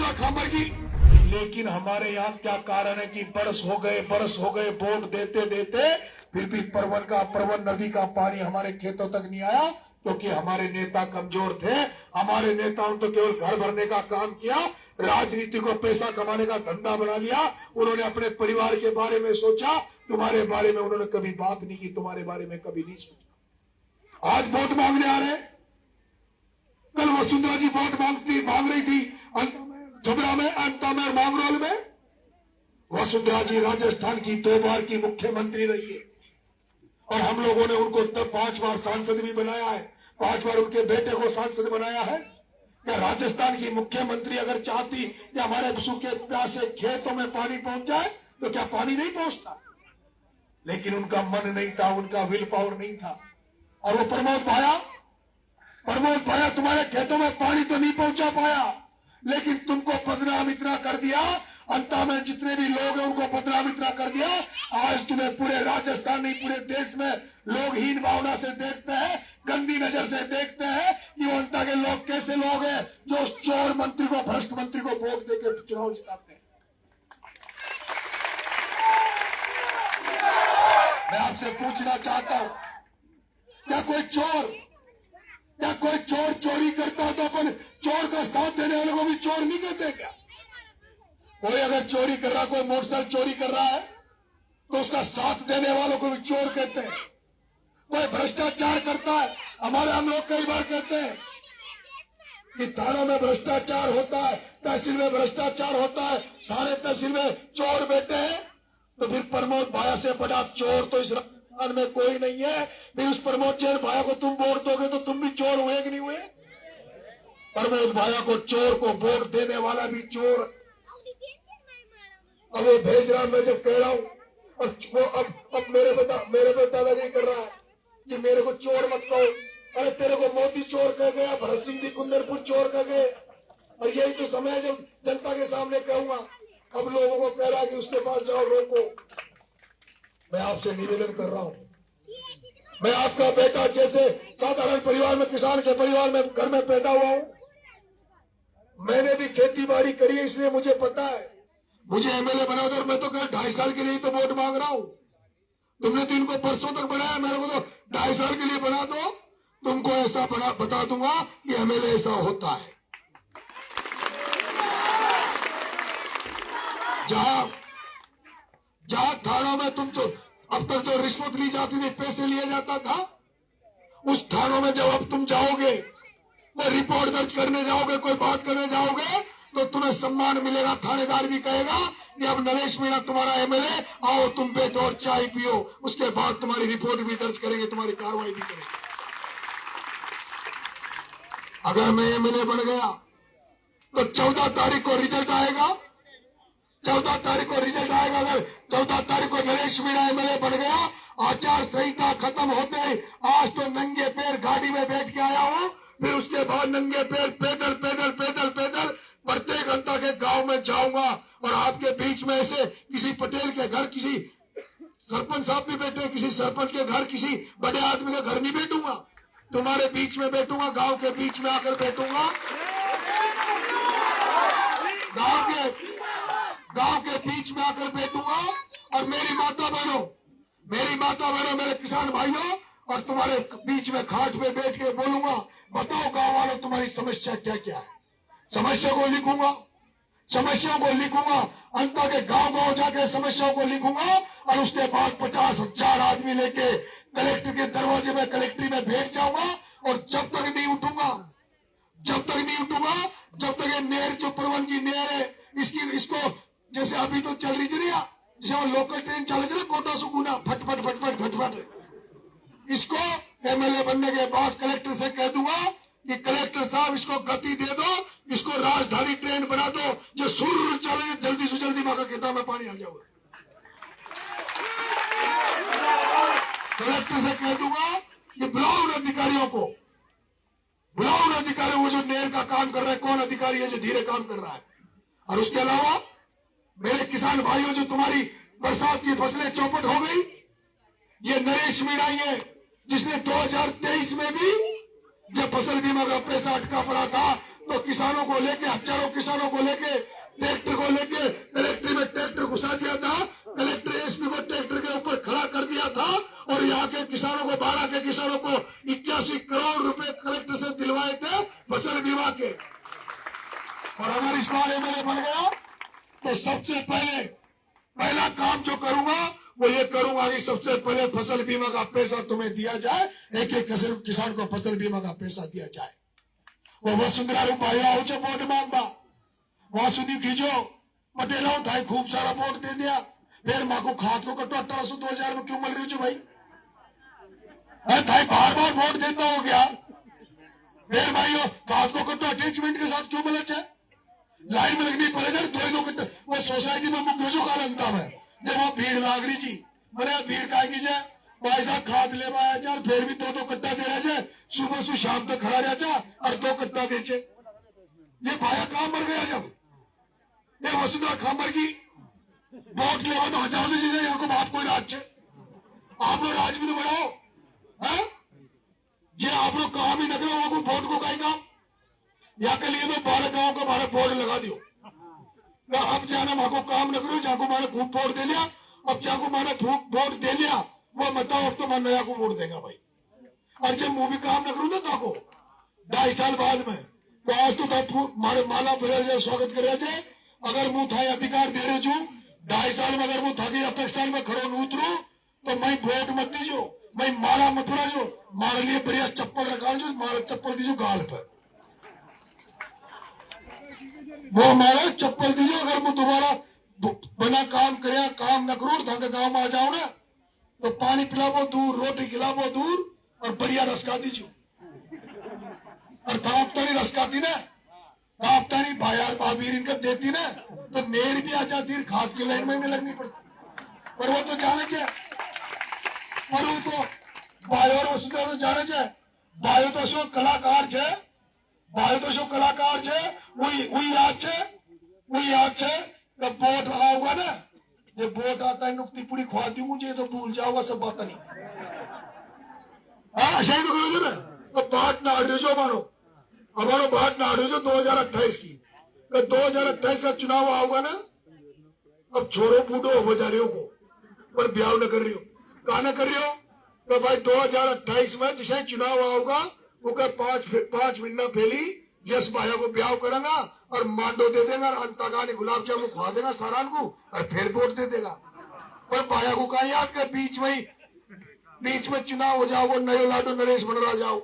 बोला खामर जी। लेकिन हमारे यहाँ क्या कारण है कि बरस हो गए वोट देते देते फिर भी परवन नदी का पानी हमारे खेतों तक नहीं आया, क्योंकि हमारे नेता कमजोर थे। हमारे नेताओं ने तो केवल घर भरने का काम किया, राजनीति को पैसा कमाने का धंधा बना लिया। उन्होंने अपने परिवार के बारे में सोचा, तुम्हारे बारे में उन्होंने कभी बात नहीं की, तुम्हारे बारे में कभी नहीं सोचा। आज वोट मांगने आ रहे हैं। कल वसुंधरा जी वोट मांग रही थी छबरा में, अंता में, मांगरोल में। वसुंधरा जी राजस्थान की 2 बार की मुख्यमंत्री रही है और हम लोगों ने उनको तब 5 बार सांसद भी बनाया है, 5 बार उनके बेटे को सांसद बनाया है। क्या राजस्थान की मुख्यमंत्री अगर चाहती कि हमारे सूखे प्यासे खेतों में पानी पहुंच जाए तो क्या पानी नहीं पहुंचता? लेकिन उनका मन नहीं था, उनका विल पावर नहीं था। और वो प्रमोद भाया तुम्हारे खेतों में पानी तो नहीं पहुंचा पाया, लेकिन तुमको बदनाम इतना कर दिया, अंता में जितने भी लोग हैं उनको बदनाम इतना कर दिया। आज तुम्हें पूरे राजस्थान नहीं पूरे देश में लोग हीन भावना से देखते हैं, गंदी नजर से देखते हैं कि वो अंता के लोग कैसे लोग हैं जो उस चोर मंत्री को, भ्रष्ट मंत्री को वोट देकर चुनाव जिताते हैं। मैं आपसे पूछना चाहता हूं, क्या कोई चोर चोरी करता हो तो अपन चोर का साथ देने वाले को भी चोर नहीं कहते क्या? कोई अगर चोरी कर रहा, कोई मोटरसाइकिल चोरी कर रहा है तो उसका साथ देने वालों को भी चोर कहते हैं। कोई भ्रष्टाचार करता है, हमारे हम लोग कई बार कहते हैं कि थानों में भ्रष्टाचार होता है, तहसील में भ्रष्टाचार होता है, थाने तहसील में चोर बैठे हैं, तो फिर प्रमोद भाया से बड़ा चोर तो इस राजस्थान में कोई नहीं है। फिर उस प्रमोद चंद भाया को तुम वोट दोगे तो तुम भी चोर हुए कि नहीं हुए? प्रमोद भाया को, चोर को वोट देने वाला भी चोर। अब वो भेज रहा, मैं जब कह रहा हूं अब मेरे पे दादागिरी कर रहा है कि मेरे को चोर मत कहो। अरे तेरे को मोदी चोर कह गया, भरत सिंह जी कुंदरपुर चोर कह गए, और यही तो समय है जब जनता के सामने कहूंगा। अब लोगों को कह रहा है कि उसके पास जाओ, रोको। मैं आपसे निवेदन कर रहा हूं, मैं आपका बेटा जैसे साधारण परिवार में, किसान के परिवार में, घर में पैदा हुआ हूं। मैंने भी खेती बाड़ी करी है, इसलिए मुझे पता है। मुझे एमएलए बना दो, मैं तो कल 2.5 साल के लिए तो वोट मांग रहा हूं। तुमने तो इनको परसों तक बनाया, मेरे को तो 2.5 साल के लिए बना दो, तुमको ऐसा बता दूंगा कि एमएलए ऐसा होता है। जहां थानों में तुम तो अब तक जो रिश्वत ली जाती थी, पैसे लिया जाता था, उस थानों में जब अब तुम जाओगे, कोई रिपोर्ट दर्ज करने जाओगे, कोई बात करने जाओगे, तो तुम्हें सम्मान मिलेगा। थानेदार भी कहेगा कि अब नरेश मीणा तुम्हारा एमएलए, आओ तुम बैठो और चाय पियो, उसके बाद तुम्हारी रिपोर्ट भी दर्ज करेंगे, तुम्हारी कार्रवाई भी करेंगे। अगर मैं एमएलए बन गया तो 14 तारीख को रिजल्ट आएगा। 14 तारीख को रिजल्ट आएगा। अगर 14 तारीख को नरेश मीणा एमएलए बन गया, आचार संहिता खत्म होते ही आज तो नंगे पैर गाड़ी में बैठ के आया हूं, फिर उसके बाद नंगे पैर पैदल प्रत्येक अंता के गांव में जाऊंगा और आपके बीच में ऐसे किसी पटेल के घर, किसी सरपंच साहब भी बैठे, किसी सरपंच के घर, किसी बड़े आदमी के घर नहीं बैठूंगा, तुम्हारे बीच में बैठूंगा, गांव के बीच में आकर बैठूंगा। गांव के बीच में आकर बैठूंगा और मेरी माता बहनों, मेरे किसान भाइयों, और तुम्हारे बीच में खाट पे बैठ के बोलूंगा, बताओ गांव वालों तुम्हारी समस्या क्या क्या है। समस्याओं को लिखूंगा, अंता के गांव जाके समस्याओं को लिखूंगा और उसके बाद 50,000 आदमी लेके कलेक्टर के दरवाजे में, कलेक्ट्री में बैठ जाऊंगा। और जब तक नहीं उठूंगा, जब तक ये नहर, जो परवन की नहर है, इसको जैसे अभी तो चल रही थी, जैसे वो लोकल ट्रेन चल रही थी कोटा सुकूना, फट, इसको एमएलए बनने के बाद कलेक्टर से कह दूंगा कि कलेक्टर साहब इसको गति दे दो, इसको राजधानी ट्रेन बना दो जो सुर चले, जल्दी से जल्दी माँ खेता में पानी आ जाओगे। कलेक्टर से कह दूंगा कि बुलाओ उन अधिकारियों को जो नहर का काम कर रहे हैं, कौन अधिकारी है जो धीरे काम कर रहा है। और उसके अलावा मेरे किसान भाइयों, जो तुम्हारी बरसात की फसलें चौपट हो गई, ये नरेश मीणा ही है जिसने 2023 में भी जब फसल बीमा का पैसा अटका पड़ा था तो किसान किसानों को लेके, हजारों किसानों को लेके, ट्रैक्टर को लेके कलेक्ट्री में ट्रैक्टर घुसा दिया था। कलेक्टर एसपी को ट्रैक्टर के ऊपर खड़ा कर दिया था और यहाँ के किसानों को, 12 के किसानों को 81 करोड़ रुपए कलेक्टर से दिलवाए थे फसल बीमा के। और अगर इस बार एमएलए बन गया तो सबसे पहला काम जो करूंगा वो ये करूंगा कि सबसे पहले फसल बीमा का पैसा तुम्हें दिया जाए, एक एक किसान को फसल बीमा का पैसा दिया जाए। वो वसुंधरा भाई आओ छे वोट मांगवा, वहां सुधी खींचो पटेल थाई खूब सारा वोट दे दिया, फिर माँ को खाद को कटो 1800 2000 में क्यों मिल रही हो भाई? थाई बार बार वोट देता हो गया, फिर भाई खाद को कटो अटैचमेंट के साथ क्यों मिले छे? लाइन में लगनी पड़ेगा, दो कट्टे वो सोसाइटी में मुख्य जो कालंता में जब वो भीड़ लाग रही जी, मैंने भीड़ का जाए भाई साहब खाद ले आया चार, फिर भी 2-2 कट्टा दे रहे थे, सुबह से शाम तक खड़ा रहा चा और 2 कट्टा दे चे। ये भाया काम मर गया, जब ये वसुंधरा खाम मर गई, वोट ले तो हजार से चीजें यहाँ को बात कोई राज छे, आप लोग राज भी तो बढ़ाओ है जे आप लोग काम ही न करो वहां को वोट को कहीं काम यहाँ के लिए तो 12 गाँव को 12 बोर्ड लगा दियो। अब जाना वहां को काम न करो, जहाँ को मैंने खूब वोट दे लिया, अब जहाँ को मैंने वोट दे लिया वो बताओ अब तो मैं नया को वोट देगा भाई। और जब मुंह भी काम न करूँ ना ताको 2.5 साल बाद में, तो आज तो मारे माला फिर स्वागत कर रहे थे। अगर मुंह था अधिकार दे रहे छू 2.5 साल में, अगर मुंह था अपेक्षा में खड़ो न उतरू तो मैं वोट मत दीजो, मैं माला मत जो मारे लिए बढ़िया चप्पल रखा जो, मारा चप्पल दीजो गाल पर, वो मारा चप्पल दीजो। अगर मैं दोबारा बिना काम करे काम न करूं ढंग गांव में आ जाओ ना तो पानी पिलावो दूर, रोटी खिलावो दूर और बढ़िया रसका दीजो। और दापतानी रसकाती ना, दापतानी भायार भाभी इनका देती ना तो मेर भी आ जाती, खाद की लाइन में लगनी पड़ती। पर वो तो जाने चाहिए, पर वो तो भाई और वसुंधरा तो जाने चाहिए, भाई तो शो कलाकार छे, भाई तो शो कलाकार छे, वही याद छे जब वोट आऊंगा ना, जब वोट आता है नुक्ती पूरी खुआ दी मुझे तो भूल जाओगा सब बात नहीं। हाँ सही तो करोगे ना, तो बात ना हट जो मानो, हमारा बात ना हट जो 2028 की, तो 2028 का चुनाव आओगा ना, अब छोरो बूढ़ो हो जा रही हो को पर ब्याह न कर रही हो, कहा न कर रही हो तो भाई 2028 में जिसे चुनाव आओगा वो क्या 5 महीना पहले यश भाया को ब्याह करेगा और मांडो दे देगा, अंतागानी गुलाब जामुन खवा देगा सारान को और फिर वोट दे देगा। पर भाया को कहा याद कर बीच में चुनाव हो जाओगे, नयो लाडो नरेश बन रहा जाओ।